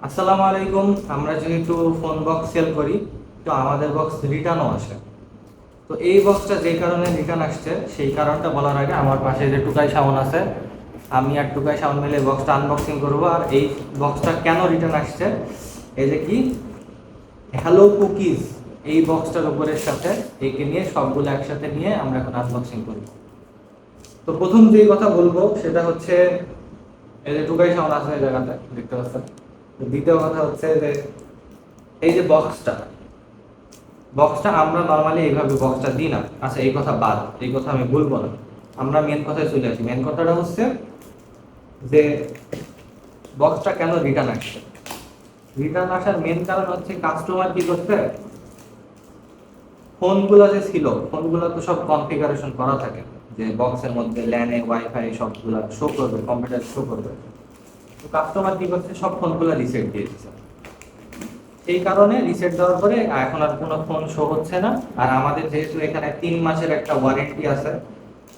আসসালামু আলাইকুম। আমরা যেহেতু ফোন বক্স সেল করি, তো আমাদের বক্স রিটার্নও আসে। তো এই বক্সটা যে কারণে রিটার্ন আসছে সেই কারণটা বলার আগে আমার পাশে যে টুকাই সাউন্ড আছে, আমি আর টুকাই সাউন্ড মিলে বক্সটা আনবক্সিং করবো। আর এই বক্সটা কেন রিটার্ন আসছে, এই যে কি হ্যালো কুকিজ, এই বক্সটার উপরের সাথে একে নিয়ে সবগুলো একসাথে নিয়ে আমরা এখন আনবক্সিং করব। তো প্রথম যেই কথা বলবো সেটা হচ্ছে, এই যে টুকাই সাউন্ড আছে এই জায়গাতে দেখতে পাচ্ছেন। তো দ্বিতীয় কথা হচ্ছে যে এই যে বক্সটা বক্সটা আমরা নর্মালি এইভাবে বক্সটা দিই না। আচ্ছা, এই কথা বাদ, এই কথা আমি বলবো না। আমরা মেন কথায় চলে আসি। মেন কথাটা হচ্ছে যে বক্সটা কেন রিটার্ন আসছে। রিটার্ন আসার মেন কারণ হচ্ছে কাস্টমার কি করছে, ফোনগুলো যে ছিল ফোনগুলো তো সব কনফিগারেশন করা থাকে, যে বক্সের মধ্যে ল্যানে ওয়াইফাই সবগুলা শো করবে, কম্পিউটার শো করবে। তো কাস্টমার কি করছে, সব ফোনগুলো রিসেট দিয়ে দিচ্ছে। এই কারণে রিসেট দেওয়ার পরে এখন আর কোনো ফোন শো হচ্ছে না। আর আমাদের যেহেতু এখানে 3 মাসের একটা ওয়ারেন্টি আছে,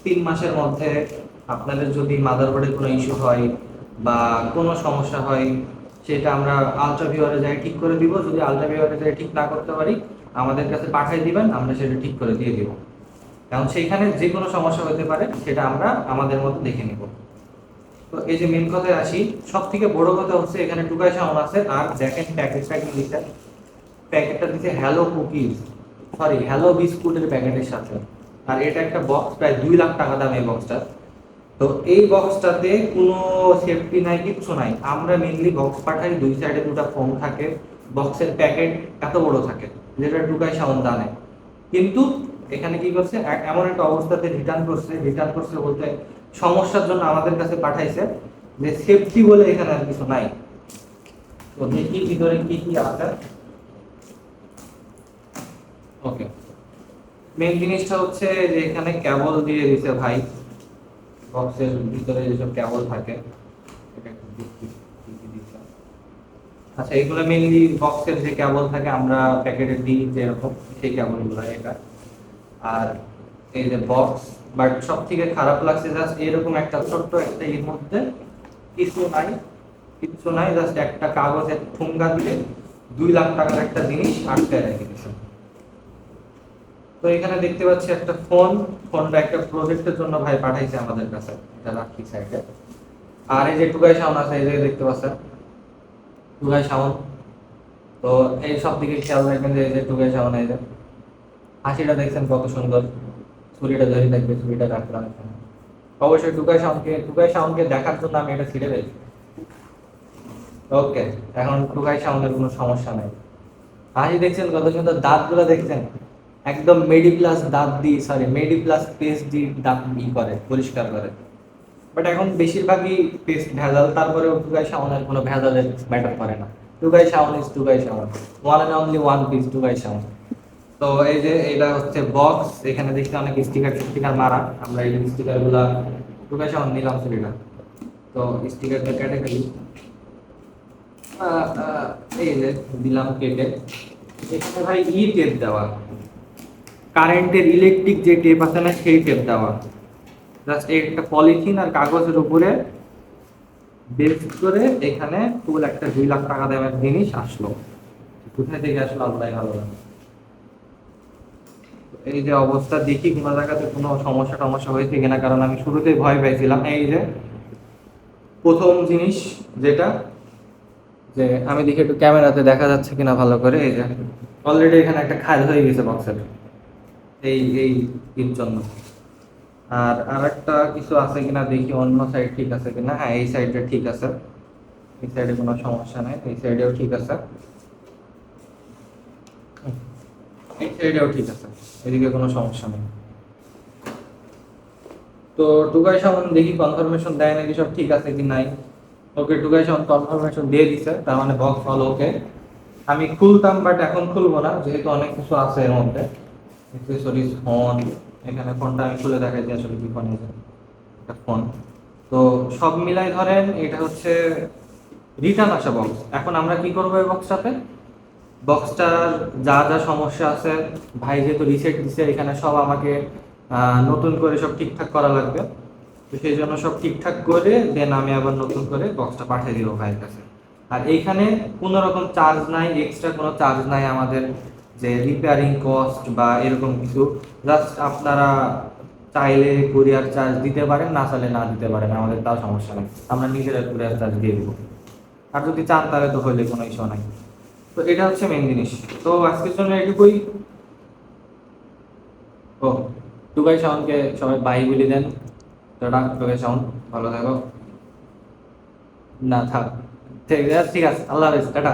3 মাসের মধ্যে আপনাদের যদি মাদারবোর্ডে কোনো ইস্যু হয় বা কোনো সমস্যা হয়, সেটা আমরা আলট্রা ভিউয়ারে যাই ঠিক করে দিব। যদি আলট্রা ভিউয়ারে যাই ঠিক না করতে পারি, আমাদের কাছে পাঠিয়ে দিবেন, আমরা সেটা ঠিক করে দিয়ে দিব। কারণ সেইখানে যে কোনো সমস্যা হতে পারে, সেটা আমরা আমাদের মতো দেখে নিব। তো এই যে মেন কথায় আসি, সব থেকে বড় কথা হচ্ছে এখানে টুকাই সাউন্ড আছে। আর দেখেন প্যাকেটটা কি দিচ্ছে, প্যাকেটটা দিচ্ছে হ্যালো কুকিজ, সরি হ্যালো বিস্কুটের প্যাকেটের সাথে। আর এটা একটা বক্স, প্রায় 2 লাখ টাকা দাম এই বক্সটা। তো এই বক্সটাতে কোনো সেফটি নাই, কিচ্ছু নাই। আমরা মেনলি বক্স পাঠাই, দুই সাইডে দুটো ফোন থাকে, বক্সের প্যাকেট এত বড় থাকে যেটা টুকাই সাউন্ড দানে। কিন্তু এখানে কি করছে, এমন একটা অবস্থাতে রিটার্ন করছে বলতে সমস্যার জন্য আমাদের কাছে পাঠাইছে, যে সেফটি বলে এখানে আর কিছু নাই। তো দেখি ভিতরে কি কি আছে। ওকে, মেন জিনিসটা হচ্ছে যে এখানে কেবল দিয়ে দিছে ভাই, বক্সের ভিতরে যেসব কেবল থাকে। এটা একটু দেখি কি কি দিছে। আচ্ছা, এগুলো মেনলি বক্সের যে কেবল থাকে আমরা প্যাকেটে দিই যেরকম, সেই কেবলগুলো এটা। আর এই যে বক্স, বাট সব থেকে খারাপ লাগছে জাস্ট এরকম একটা ছোট্ট একটা এর মধ্যে কিছু নাই, কিছু নাই, জাস্ট একটা কাগজের ঠুঙ্গা দিয়ে 2 লাখ টাকার একটা জিনিস আটকায় রেখে দিয়েছে। তো এখানে দেখতে পাচ্ছি একটা ফোনটা একটা প্রজেক্টের জন্য ভাই পাঠাইছে আমাদের কাছে, এটা রাখি সাইডে। আর এই যে টুকাই সাউন্ড আছে, এই যে দেখতে পাচ্ছেন টুকাই সাউন্ড। তো এই সব দিকে খেয়াল রাখবেন যে এই যে টুকাই সাউন্ড, এই যে হাসিটা দেখছেন কত সুন্দর, ছুরিটা ধরে থাকবে, ছুরিটা রাখলাম এখানে। অবশ্যই টুকাই সাউন্ডকে দেখার জন্য আমি এটা ছিঁড়ে ফেলি। ওকে, এখন টুকাই সাউন্ডের কোনো সমস্যা নাই। হাসি দেখছেন কত সুন্দর, দাঁতগুলো দেখছেন একদম মেডি প্লাস দাঁত দিয়ে, সরি মেডি প্লাস পেস্ট দিয়ে দাঁত করে পরিষ্কার করে। বাট এখন বেশিরভাগই পেস্ট ভেজাল, তারপরেও টুকাই সাউন্ডের কোনো ভেজালের ম্যাটার করে না। Tukai sound is Tukai sound, one and only one piece Tukai sound. তো এই যে এটা হচ্ছে বক্স, এখানে দেখতে অনেক স্টিকার স্টিকার মারা। আমরা এই স্টিকার গুলা টুকাই সাউন্ড নিলাম ছবিটা, তো স্টিকারটা কেটে ফেলি। এই যে দিলাম কেটে। এখানে ভাই টেপ দেওয়া, কারেন্টের ইলেকট্রিক যে টেপ আছে না, সেই টেপ দেওয়া। জাস্ট একটা পলিথিন আর কাগজের উপরে বেস করে এখানে ফুল একটা 2 লাখ টাকা দামের জিনিস আসলো। কোথায় থেকে আসলো আল্লাহ ভালো জানে। এই যে অবস্থা, দেখি কোনো জায়গাতে কোনো সমস্যা টমস্যা হয়েছে কিনা, কারণ আমি শুরুতেই ভয় পাইছিলাম। এই যে প্রথম জিনিস যেটা, যে আমি দেখি একটু ক্যামেরাতে দেখা যাচ্ছে কিনা ভালো করে, এই যে অলরেডি এখানে একটা খাল হয়ে গেছে বক্সের, এই এই এর জন্য। আর আরেকটা কিছু আছে কিনা দেখি, অন্য সাইড ঠিক আছে কিনা। হ্যাঁ, এই সাইডে ঠিক আছে, এই সাইডে কোনো সমস্যা নাই, এই সাইডেও ঠিক আছে, এই সাইডেও ঠিক আছে, এদিকে কোনো সমস্যা নেই। তো টুকাই সাউন্ড দেখি কনফার্মেশন দেয় নাকি সব ঠিক আছে কি নাই। ওকে, টুকাই সাউন্ড কনফার্মেশন দিয়ে দিছে, তার মানে বক্স অল ওকে। আমি খুলতাম, বাট এখন খুলবো না, যেহেতু অনেক কিছু আছে এর মধ্যে, অ্যাক্সেসরিজ, ফোন। এখানে ফোনটা আমি খুলে দেখাই যে আসলে কি ফোন, একটা ফোন। তো সব মিলাই ধরেন এটা হচ্ছে রিটার্ন আসা বক্স। এখন আমরা কি করবো এই বক্সটাতে, বক্সটার যা যা সমস্যা আছে, ভাই যেহেতু রিসেট দিছে, এখানে সব আমাকে নতুন করে সব ঠিকঠাক করা লাগবে। তো সেই জন্য সব ঠিকঠাক করে দেন আমি আবার নতুন করে বক্সটা পাঠিয়ে দিব ভাইয়ের কাছে। আর এইখানে কোনো রকম চার্জ নাই, এক্সট্রা কোনো চার্জ নাই আমাদের, যে রিপেয়ারিং কস্ট বা এরকম কিছু। জাস্ট আপনারা চাইলে কুরিয়ার চার্জ দিতে পারেন, না চাইলে না দিতে পারেন, আমাদের তাও সমস্যা নেই, আমরা নিজেরা কুরিয়ার চার্জ দিয়ে দেবো। আর যদি চান তাহলে তো হইলে কোনো ইস্যু নাই। তো এটা হচ্ছে মেন জিনিস। তো আজকের জন্য এটুকুই। ও, টুকাই শাওনকে সবাই বাই বলে দেন। টাটা টুকাই শাওন, ভালো থাকো। না থাক, ঠিক আছে, ঠিক আছে, আল্লাহ হাফেজ, টাটা।